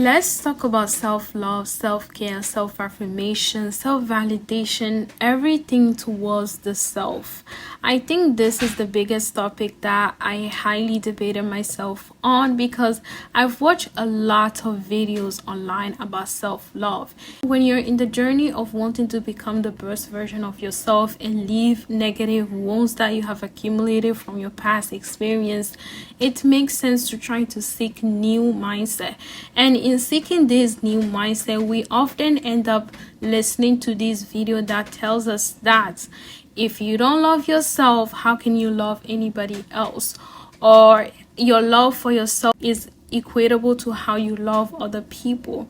Let's talk about self-love, self-care, self-affirmation, self-validation, everything towards the self. I think this is the biggest topic that I highly debated myself on because I've watched a lot of videos online about self-love. When you're in the journey of wanting to become the best version of yourself and leave negative wounds that you have accumulated from your past experience, it makes sense to try to seek new mindset. And in seeking this new mindset, we often end up listening to this video that tells us that if you don't love yourself, how can you love anybody else? Or your love for yourself is equatable to how you love other people.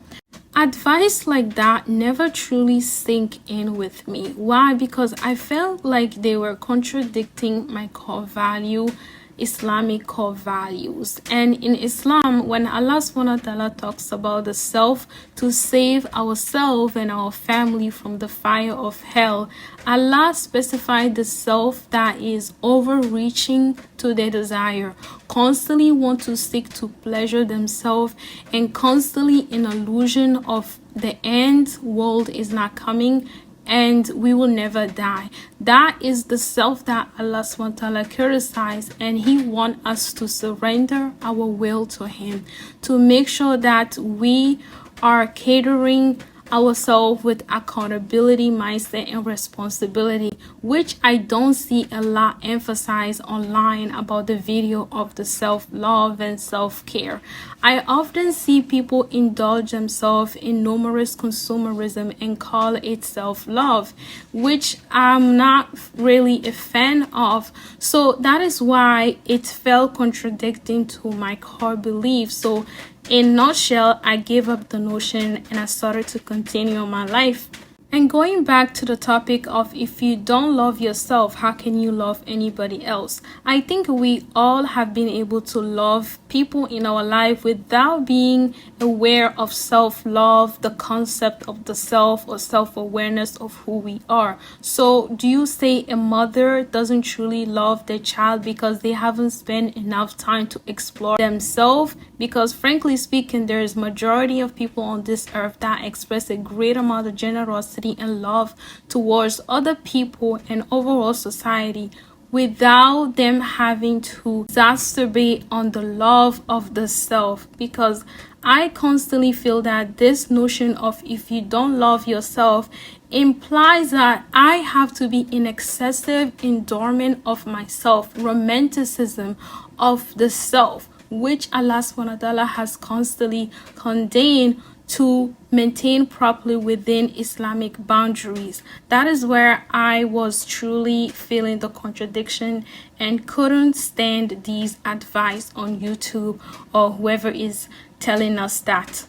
Advice like that never truly sink in with me. Why? Because I felt like they were contradicting my core value, Islamic core values. And in Islam, when Allah subhanahu wa ta'ala talks about the self to save ourselves and our family from the fire of hell, Allah specified the self that is overreaching to their desire, constantly want to seek to pleasure themselves, and constantly in illusion of the end world is not coming and we will never die. That is the self that Allah subhanahu wa ta'ala criticized, and He wants us to surrender our will to Him, to make sure that we are catering ourselves with accountability mindset and responsibility, which I don't see a lot emphasized online about the video of the self-love and self-care. I often see people indulge themselves in numerous consumerism and call it self-love, which I'm not really a fan of. So that is why it felt contradicting to my core beliefs. So in a nutshell, I gave up the notion and I started to continue on my life. And going back to the topic of if you don't love yourself, how can you love anybody else? I think we all have been able to love people in our life without being aware of self-love, the concept of the self or self-awareness of who we are. So do you say a mother doesn't truly love their child because they haven't spent enough time to explore themselves? Because frankly speaking, there is majority of people on this earth that express a great amount of generosity and love towards other people and overall society without them having to exacerbate on the love of the self. Because I constantly feel that this notion of if you don't love yourself implies that I have to be in excessive endowment of myself, romanticism of the self, which Allah subhanahu wa ta'ala has constantly condemned to maintain properly within Islamic boundaries. That is where I was truly feeling the contradiction and couldn't stand these advice on YouTube or whoever is telling us that.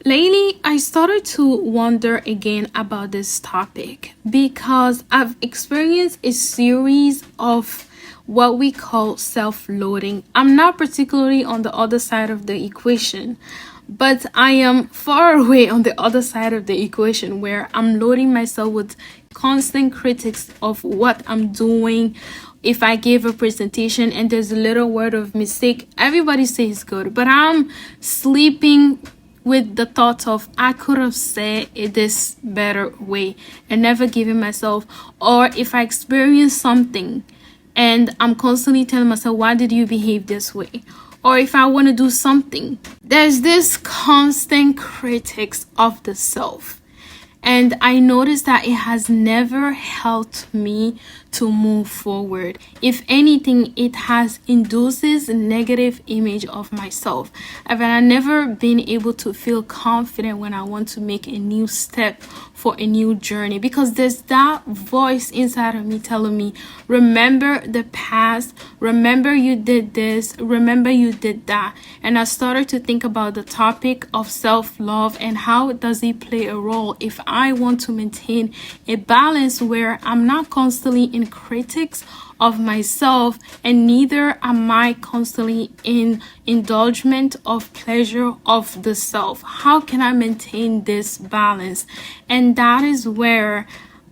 Lately, I started to wonder again about this topic because I've experienced a series of what we call self-loathing. I'm not particularly on the other side of the equation, but I am far away on the other side of the equation where I'm loading myself with constant critics of what I'm doing. If I give a presentation and there's a little word of mistake, everybody says good, but I'm sleeping with the thought of I could have said it this better way and never giving myself. Or if I experience something and I'm constantly telling myself, why did you behave this way? Or if I want to do something, there's this constant critics of the self. And I noticed that it has never helped me to move forward. If anything, it has induces a negative image of myself. I've never been able to feel confident when I want to make a new step for a new journey, because there's that voice inside of me telling me, remember the past, remember you did this, remember you did that. And I started to think about the topic of self-love and how does it play a role if I want to maintain a balance where I'm not constantly in critics of myself and neither am I constantly in indulgence of pleasure of the self. How can I maintain this balance? And that is where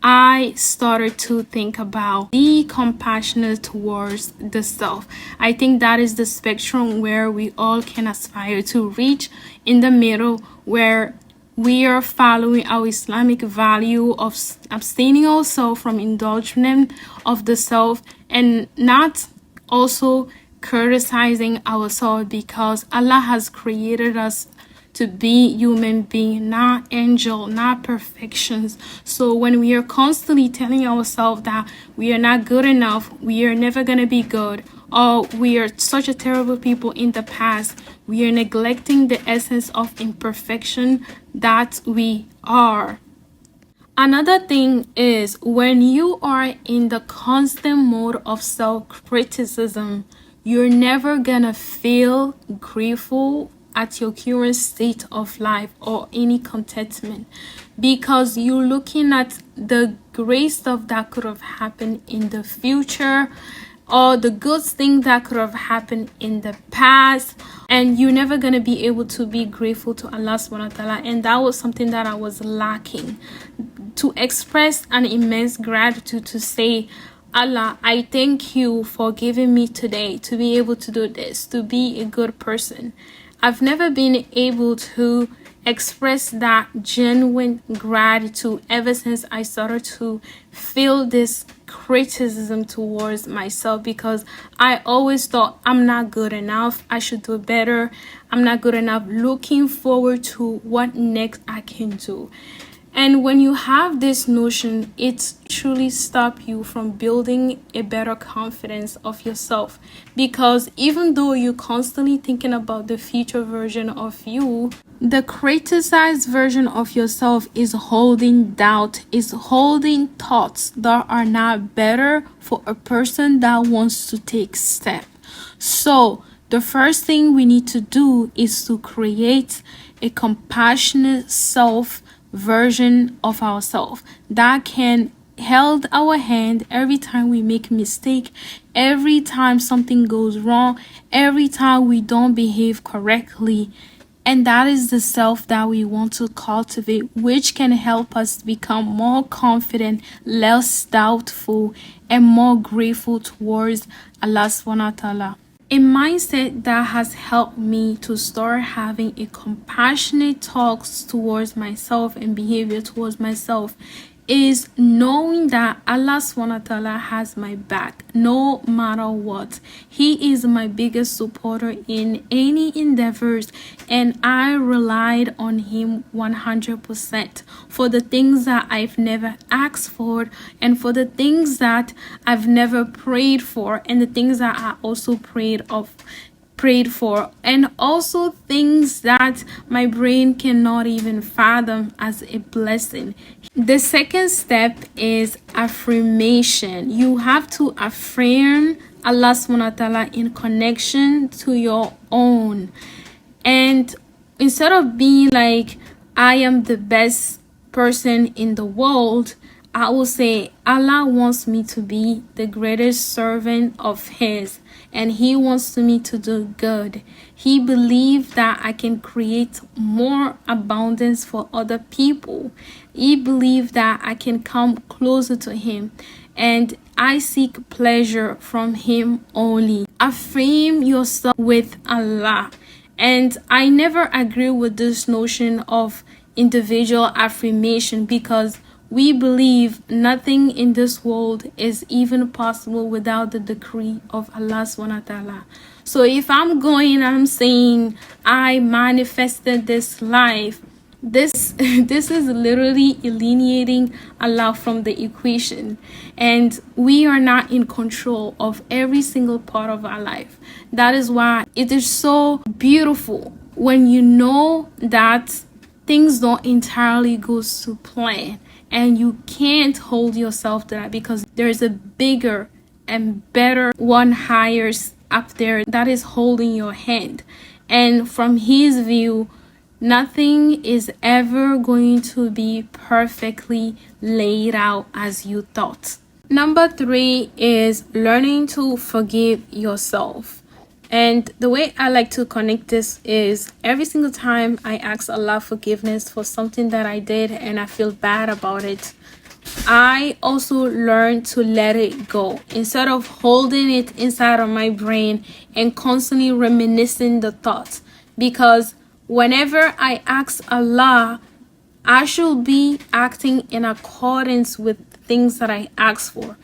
I started to think about be compassionate towards the self. I think that is the spectrum where we all can aspire to reach, in the middle, where we are following our Islamic value of abstaining ourselves from indulgence of the self, and not also criticizing ourselves, because Allah has created us to be human being, not angel, not perfections. So when we are constantly telling ourselves that we are not good enough, we are never gonna be good, or we are such a terrible people in the past, we are neglecting the essence of imperfection that we are. Another thing is, when you are in the constant mode of self-criticism, you're never gonna feel grateful at your current state of life or any contentment, because you're looking at the great stuff that could have happened in the future, or the good thing that could have happened in the past, and you're never going to be able to be grateful to Allah subhanahu wa ta'ala. And that was something that I was lacking, to express an immense gratitude, to say, Allah, I thank you for giving me today to be able to do this, to be a good person. I've never been able to express that genuine gratitude ever since I started to feel this criticism towards myself, because I always thought I'm not good enough, I should do better, I'm not good enough, looking forward to what next I can do. And when you have this notion, it truly stops you from building a better confidence of yourself. Because even though you're constantly thinking about the future version of you, the criticized version of yourself is holding doubt, is holding thoughts that are not better for a person that wants to take steps. So the first thing we need to do is to create a compassionate self version of ourselves that can hold our hand every time we make a mistake, every time something goes wrong, every time we don't behave correctly. And that is the self that we want to cultivate, which can help us become more confident, less doubtful, and more grateful towards Allah subhanahu wa ta'ala. A mindset that has helped me to start having a compassionate talks towards myself and behavior towards myself is knowing that Allah subhanahu wa ta'ala has my back no matter what. He is my biggest supporter in any endeavors, and I relied on him 100% for the things that I've never asked for, and for the things that I've never prayed for, and the things that I also prayed for, and also things that my brain cannot even fathom as a blessing. The second step is affirmation. You have to affirm Allah subhanahu wa ta'ala in connection to your own. And instead of being like, I am the best person in the world, I will say, Allah wants me to be the greatest servant of his, and he wants me to do good. He believes that I can create more abundance for other people. He believes that I can come closer to him, and I seek pleasure from him only. Affirm yourself with Allah. And I never agree with this notion of individual affirmation, because we believe nothing in this world is even possible without the decree of Allah subhanahu wa ta'ala. So if I'm going and I'm saying I manifested this life, this is literally alienating Allah from the equation, and we are not in control of every single part of our life. That is why it is so beautiful when you know that things don't entirely go to plan, and you can't hold yourself to that, because there's a bigger and better one higher up there that is holding your hand, and from his view, nothing is ever going to be perfectly laid out as you thought. Number 3 is learning to forgive yourself. And the way I like to connect this is, every single time I ask Allah forgiveness for something that I did and I feel bad about it, I also learned to let it go instead of holding it inside of my brain and constantly reminiscing the thoughts. Because whenever I ask Allah, I should be acting in accordance with things that I ask for,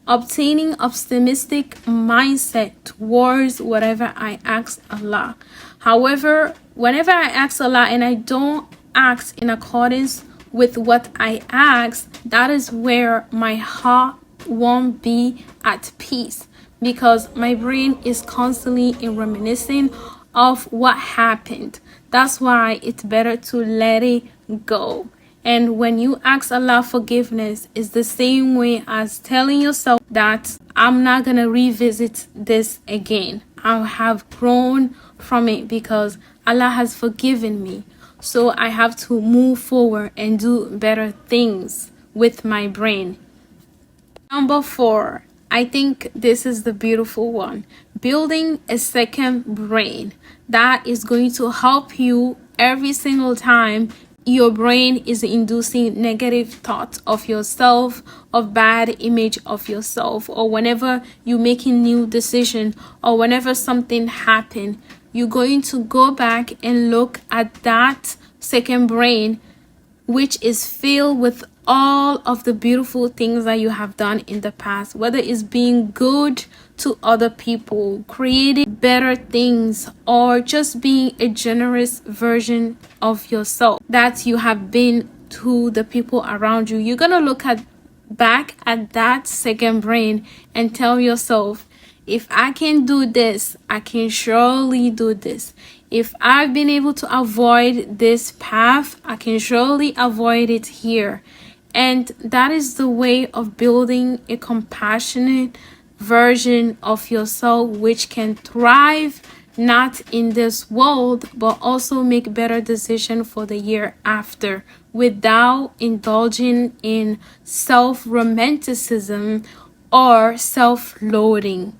obtaining optimistic mindset towards whatever I ask Allah. However, whenever I ask Allah and I don't act in accordance with what I ask, that is where my heart won't be at peace, because my brain is constantly in reminiscing of what happened. That's why it's better to let it go. And when you ask Allah forgiveness, it's the same way as telling yourself that I'm not gonna revisit this again. I have grown from it because Allah has forgiven me. So I have to move forward and do better things with my brain. Number 4, I think this is the beautiful one. Building a second brain that is going to help you every single time your brain is inducing negative thoughts of yourself, of bad image of yourself, or whenever you making new decision, or whenever something happen, you're going to go back and look at that second brain, which is filled with all of the beautiful things that you have done in the past, whether it's being good to other people, creating better things, or just being a generous version of yourself that you have been to the people around you. You're gonna look at back at that second brain and tell yourself, if I can do this, I can surely do this. If I've been able to avoid this path, I can surely avoid it here. And that is the way of building a compassionate version of yourself, which can thrive not in this world, but also make better decisions for the year after, without indulging in self-romanticism or self-loathing.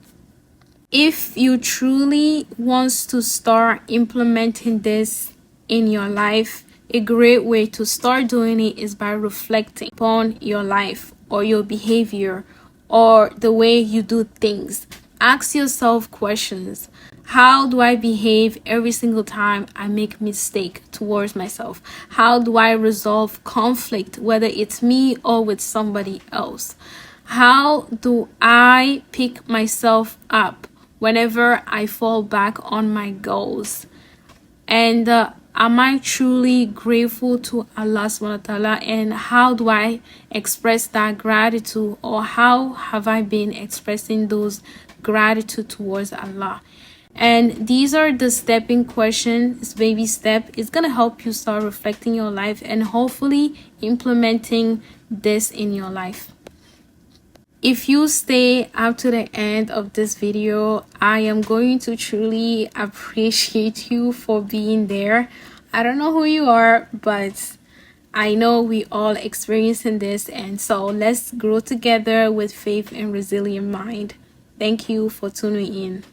If you truly want to start implementing this in your life, a great way to start doing it is by reflecting upon your life or your behavior or the way you do things. Ask yourself questions. How do I behave every single time I make mistake towards myself? How do I resolve conflict, whether it's me or with somebody else? How do I pick myself up whenever I fall back on my goals? And am I truly grateful to Allah subhanahu wa ta'ala? And how do I express that gratitude, or how have I been expressing those gratitude towards Allah? And these are the stepping questions, baby step. It's gonna help you start reflecting your life and hopefully implementing this in your life. If you stay up to the end of this video, I am going to truly appreciate you for being there. I don't know who you are, but I know we all experiencing this, and so let's grow together with faith and resilient mind. Thank you for tuning in.